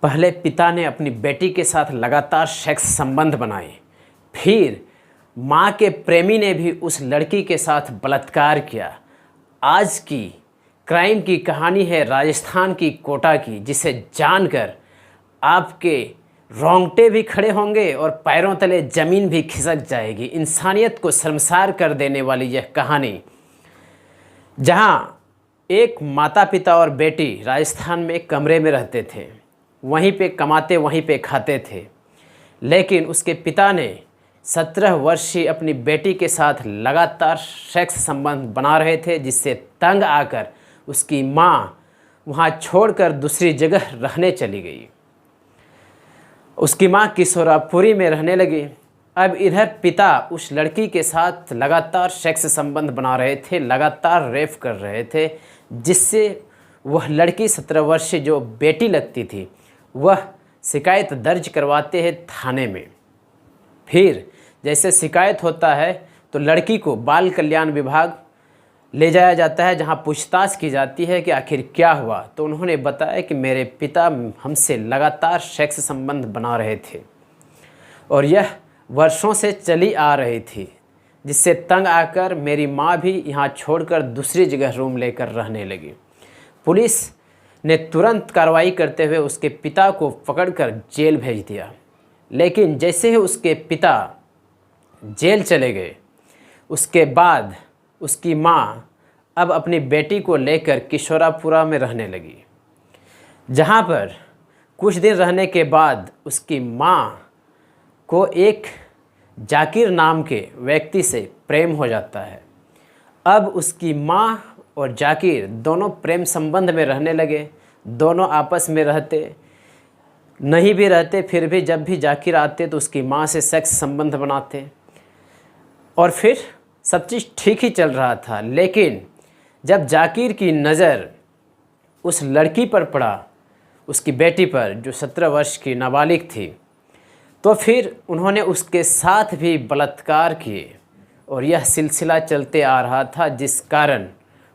पहले पिता ने अपनी बेटी के साथ लगातार सेक्स संबंध बनाए, फिर मां के प्रेमी ने भी उस लड़की के साथ बलात्कार किया। आज की क्राइम की कहानी है राजस्थान की कोटा की, जिसे जानकर आपके रोंगटे भी खड़े होंगे और पैरों तले ज़मीन भी खिसक जाएगी। इंसानियत को शर्मसार कर देने वाली यह कहानी, जहां एक माता पिता और बेटी राजस्थान में एक कमरे में रहते थे, वहीं पे कमाते वहीं पे खाते थे, लेकिन उसके पिता ने 17 वर्षीय अपनी बेटी के साथ लगातार सेक्स संबंध बना रहे थे, जिससे तंग आकर उसकी मां वहां छोड़कर दूसरी जगह रहने चली गई। उसकी मां किशोरापुरी में रहने लगी। अब इधर पिता उस लड़की के साथ लगातार सेक्स संबंध बना रहे थे, लगातार रेप कर रहे थे, जिससे वह लड़की 17 वर्षीय जो बेटी लगती थी, वह शिकायत दर्ज करवाते हैं थाने में। फिर जैसे शिकायत होता है तो लड़की को बाल कल्याण विभाग ले जाया जाता है, जहां पूछताछ की जाती है कि आखिर क्या हुआ। तो उन्होंने बताया कि मेरे पिता हमसे लगातार सेक्स संबंध बना रहे थे और यह वर्षों से चली आ रही थी, जिससे तंग आकर मेरी माँ भी यहाँ छोड़कर दूसरी जगह रूम लेकर रहने लगी। पुलिस ने तुरंत कार्रवाई करते हुए उसके पिता को पकड़कर जेल भेज दिया, लेकिन जैसे ही उसके पिता जेल चले गए, उसके बाद उसकी माँ अब अपनी बेटी को लेकर किशोरापुरा में रहने लगी, जहाँ पर कुछ दिन रहने के बाद उसकी माँ को एक जाकिर नाम के व्यक्ति से प्रेम हो जाता है। अब उसकी माँ और जाकिर दोनों प्रेम संबंध में रहने लगे। दोनों आपस में रहते नहीं भी रहते, फिर भी जब भी जाकिर आते तो उसकी माँ से सेक्स संबंध बनाते और फिर सब चीज़ ठीक ही चल रहा था। लेकिन जब जाकिर की नज़र उस लड़की पर पड़ा, उसकी बेटी पर, जो 17 वर्ष की नाबालिग थी, तो फिर उन्होंने उसके साथ भी बलात्कार किए और यह सिलसिला चलते आ रहा था, जिस कारण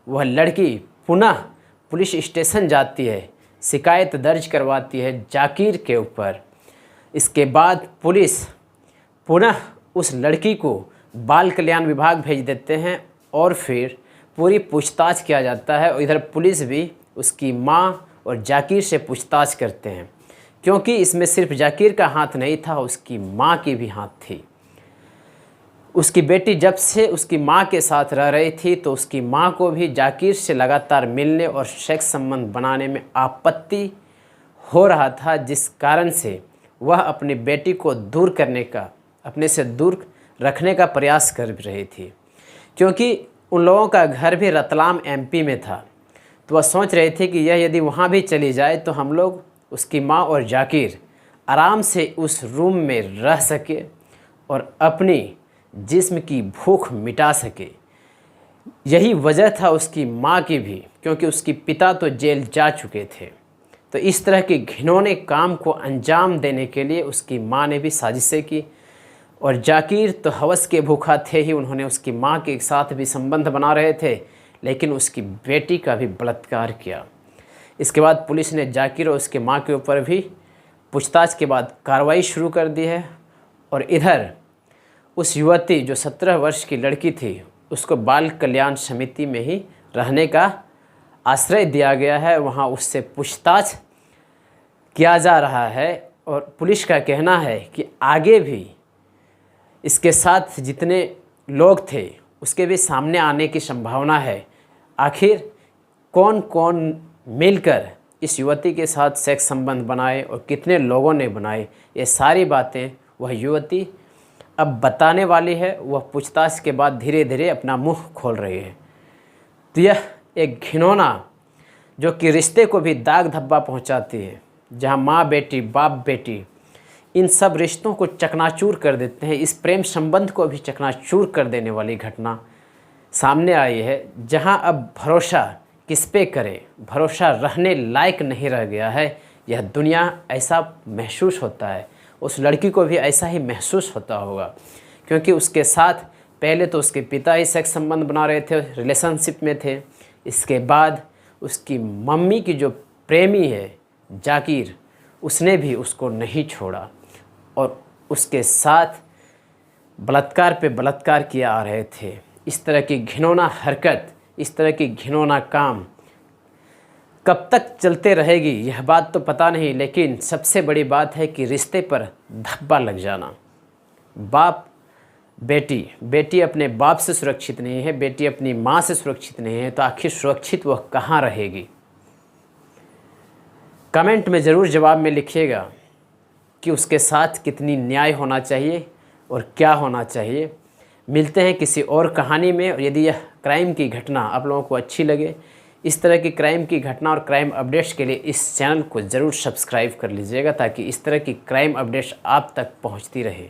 वह लड़की पुनः पुलिस स्टेशन जाती है, शिकायत दर्ज करवाती है जाकिर के ऊपर। इसके बाद पुलिस पुनः उस लड़की को बाल कल्याण विभाग भेज देते हैं और फिर पूरी पूछताछ किया जाता है। और इधर पुलिस भी उसकी माँ और जाकिर से पूछताछ करते हैं, क्योंकि इसमें सिर्फ जाकिर का हाथ नहीं था, उसकी माँ की भी हाथ थी। उसकी बेटी जब से उसकी माँ के साथ रह रही थी, तो उसकी माँ को भी जाकिर से लगातार मिलने और सेक्स संबंध बनाने में आपत्ति हो रहा था, जिस कारण से वह अपनी बेटी को दूर करने का, अपने से दूर रखने का प्रयास कर रही थी। क्योंकि उन लोगों का घर भी रतलाम एमपी में था, तो वह सोच रहे थे कि यह यदि वहाँ भी चली जाए तो हम लोग, उसकी माँ और जाकिर, आराम से उस रूम में रह सके और अपनी जिस्म की भूख मिटा सके। यही वजह था उसकी माँ की भी, क्योंकि उसके पिता तो जेल जा चुके थे। तो इस तरह के घिनौने काम को अंजाम देने के लिए उसकी माँ ने भी साजिशें की और जाकिर तो हवस के भूखा थे ही। उन्होंने उसकी माँ के साथ भी संबंध बना रहे थे, लेकिन उसकी बेटी का भी बलात्कार किया। इसके बाद पुलिस ने जाकिर और उसके माँ के ऊपर भी पूछताछ के बाद कार्रवाई शुरू कर दी है। और इधर उस युवती जो 17 वर्ष की लड़की थी, उसको बाल कल्याण समिति में ही रहने का आश्रय दिया गया है। वहाँ उससे पूछताछ किया जा रहा है और पुलिस का कहना है कि आगे भी इसके साथ जितने लोग थे उसके भी सामने आने की संभावना है। आखिर कौन कौन मिलकर इस युवती के साथ सेक्स संबंध बनाए और कितने लोगों ने बनाए, ये सारी बातें वह युवती अब बताने वाली है। वह पूछताछ के बाद धीरे धीरे अपना मुंह खोल रही है। तो यह एक घिनौना, जो कि रिश्ते को भी दाग धब्बा पहुंचाती है, जहां माँ बेटी, बाप बेटी, इन सब रिश्तों को चकनाचूर कर देते हैं। इस प्रेम संबंध को भी चकनाचूर कर देने वाली घटना सामने आई है, जहां अब भरोसा किस पे करे, भरोसा रहने लायक नहीं रह गया है। यह दुनिया ऐसा महसूस होता है, उस लड़की को भी ऐसा ही महसूस होता होगा, क्योंकि उसके साथ पहले तो उसके पिता ही सेक्स संबंध बना रहे थे, रिलेशनशिप में थे। इसके बाद उसकी मम्मी की जो प्रेमी है जाकिर, उसने भी उसको नहीं छोड़ा और उसके साथ बलात्कार पे बलात्कार किया आ रहे थे। इस तरह की घिनौना हरकत, इस तरह की घिनौना काम कब तक चलते रहेगी यह बात तो पता नहीं, लेकिन सबसे बड़ी बात है कि रिश्ते पर धब्बा लग जाना। बाप बेटी, बेटी अपने बाप से सुरक्षित नहीं है, बेटी अपनी माँ से सुरक्षित नहीं है, तो आखिर सुरक्षित वह कहाँ रहेगी? कमेंट में ज़रूर जवाब में लिखिएगा कि उसके साथ कितनी न्याय होना चाहिए और क्या होना चाहिए। मिलते हैं किसी और कहानी में। और यदि यह क्राइम की घटना आप लोगों को अच्छी लगे, इस तरह की क्राइम की घटना और क्राइम अपडेट्स के लिए इस चैनल को ज़रूर सब्सक्राइब कर लीजिएगा, ताकि इस तरह की क्राइम अपडेट्स आप तक पहुंचती रहे।